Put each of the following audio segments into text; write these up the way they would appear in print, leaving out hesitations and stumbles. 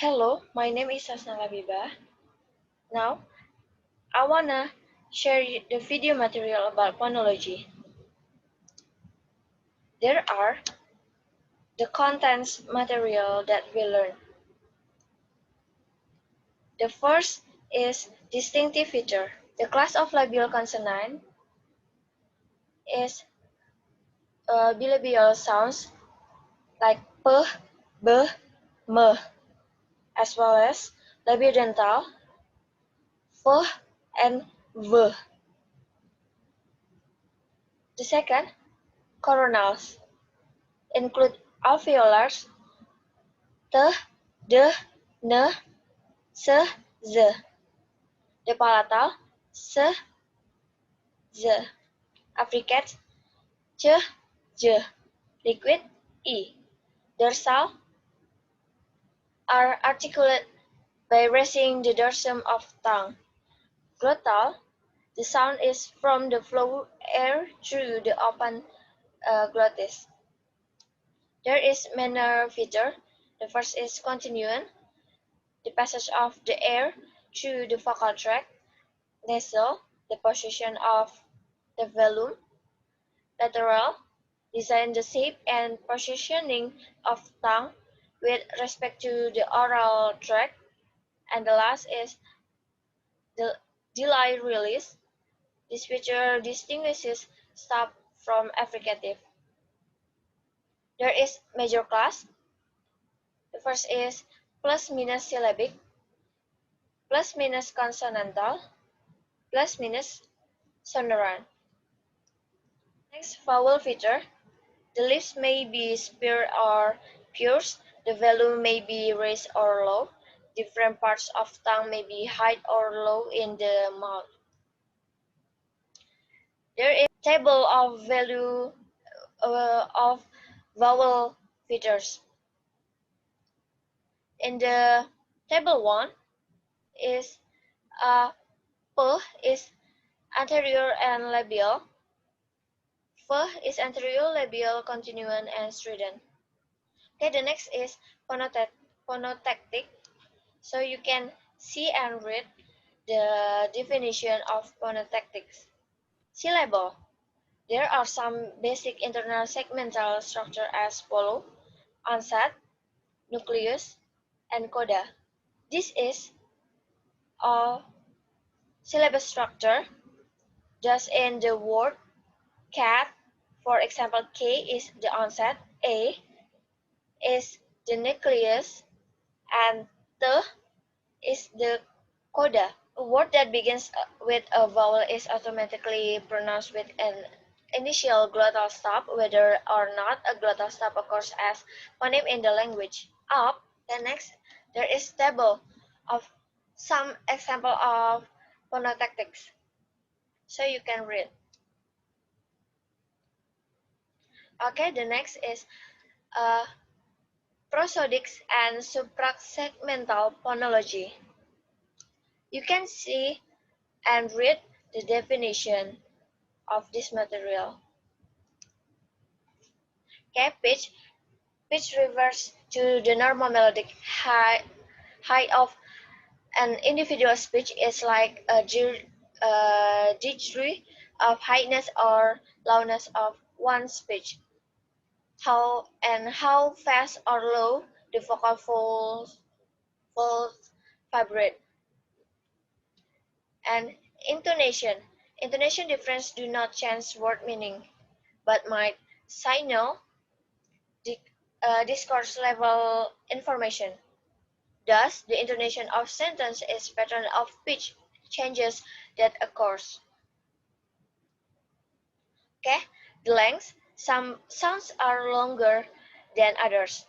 Hello, my name is Hasna Labiibah. Now, I wanna share the video material about phonology. There are the contents material that we learn. The first is distinctive feature. The class of labial consonant is bilabial sounds like p, b, m, as well as labiodental, f, and v. The second, coronals, include alveolars, t, d, n, s, z. The palatal, s, z. Affricates, ch, j. Liquid, e. Dorsal are articulate by raising the dorsum of tongue. Glottal, the sound is from the flow air through the open glottis. There is manner feature. The first is continuum, the passage of the air through the vocal tract. Nasal, the position of the velum. Lateral, design the shape and positioning of tongue with respect to the oral tract. And the last is the delay release. This feature distinguishes stop from affricative. There is major class. The first is plus minus syllabic, plus minus consonantal, plus minus sonorant. Next, vowel feature. The lips may be spare or pursed. The velum may be raised or low. Different parts of tongue may be high or low in the mouth. There is a table of value of vowel features. In the table 1 is p is anterior and labial, f is anterior, labial, continuum, and strident. Okay, the next is phonotactic. So you can see and read the definition of phonotactics. Syllable. There are some basic internal segmental structure as follow: onset, nucleus, and coda. This is a syllable structure. Thus in the word cat, for example, K is the onset, A is the nucleus, and T is the coda. A word that begins with a vowel is automatically pronounced with an initial glottal stop, whether or not a glottal stop occurs as phoneme in the language. Up, the next, there is table of some example of phonotactics, so you can read. Okay, the next is prosodics and suprasegmental phonology. You can see and read the definition of this material. Okay, pitch refers to the normal melodic height of an individual speech. Is like a degree of highness or lowness of one's speech. How fast or low the vocal folds vibrate. And intonation. Intonation difference do not change word meaning, but might signal discourse level information. Thus, the intonation of sentence is pattern of pitch changes that occurs. Okay, the length. Some sounds are longer than others.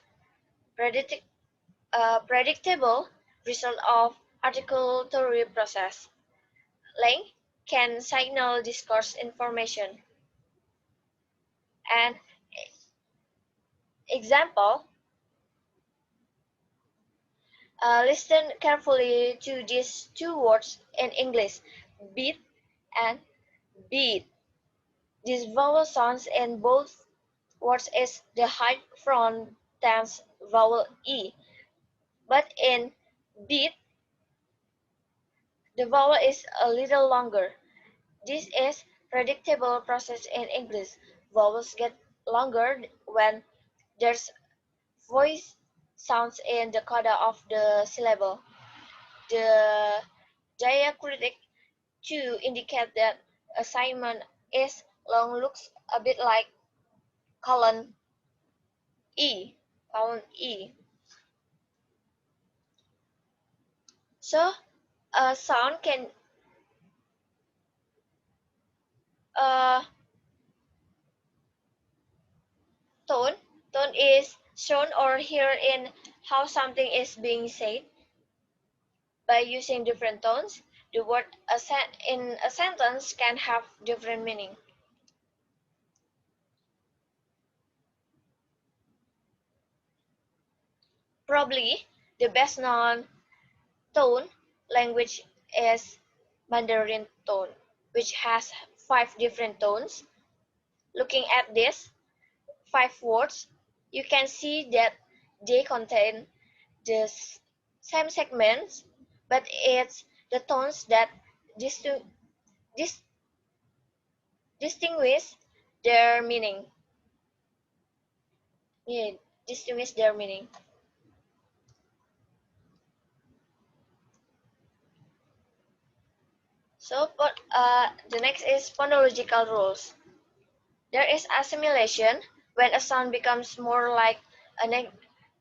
Predictable result of articulatory process. Length can signal discourse information. And example, listen carefully to these two words in English, beat and beat. These vowel sounds in both words is the high front tense vowel E. but in beat, the vowel is a little longer. This is predictable process in English. Vowels get longer when there's voice sounds in the coda of the syllable. The diacritic to indicate that assignment is long looks a bit like colon E, colon E. So a sound can uh, tone tone is shown or heard in how something is being said. By using different tones, the word in a sentence can have different meaning. Probably the best known tone language is Mandarin tone, which has 5 different tones. Looking at these 5 words, you can see that they contain the same segments, but it's the tones that distinguish dis- distinguish their meaning. Yeah, distinguish their meaning. So, the next is phonological rules. There is assimilation when a sound becomes more like a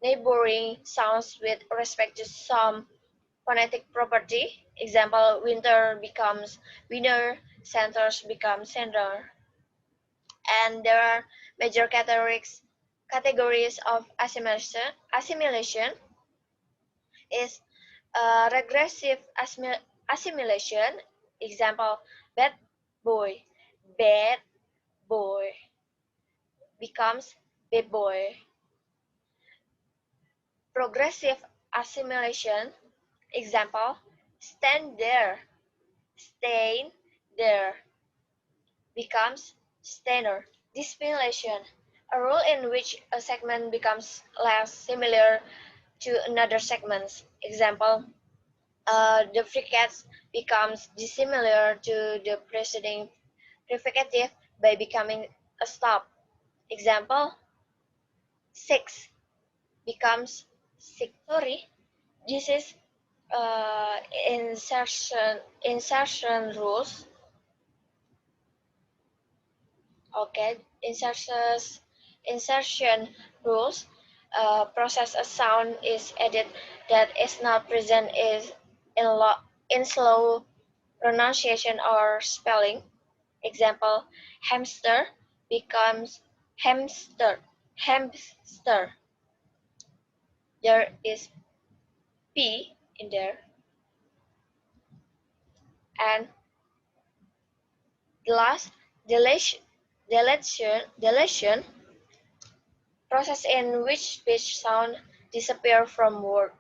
neighboring sounds with respect to some phonetic property. Example, winter becomes winter, centers become center. And there are major categories of assimilation. Assimilation is regressive assimilation. Example, bad boy, bad boy becomes bad boy. Progressive assimilation. Example, stand there, stain there becomes stainer. Dissimilation, a rule in which a segment becomes less similar to another segment. Example, the fricative becomes dissimilar to the preceding prefixative by becoming a stop. Example, six becomes six. Sorry, this is uh, insertion rules. Okay, insertion rules. Process a sound is added that is not present is in slow pronunciation or spelling. Example, hamster becomes hamster. Hamster. There is P in there. And the last, deletion, deletion process in which speech sound disappear from word.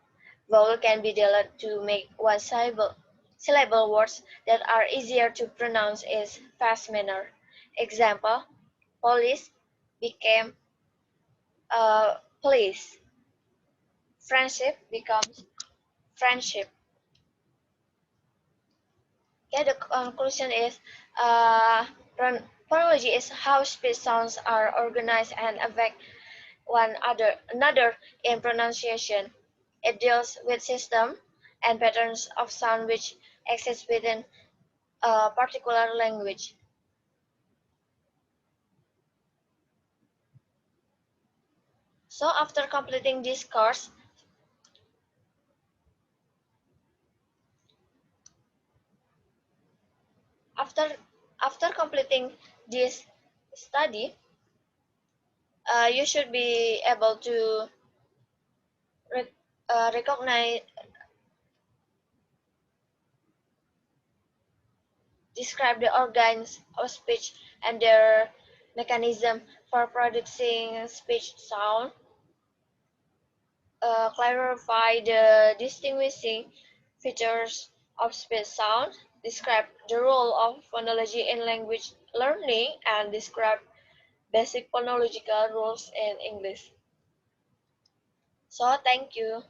Vowel can be deleted to make one syllable words that are easier to pronounce in fast manner. Example, police became police. Friendship becomes friendship. Yeah, the conclusion is phonology is how speech sounds are organized and affect another in pronunciation. It deals with system and patterns of sound which exist within a particular language. So after after completing this study, you should be able to recognize, describe the organs of speech and their mechanism for producing speech sound, clarify the distinguishing features of speech sound, describe the role of phonology in language learning, and describe basic phonological rules in English. So, thank you.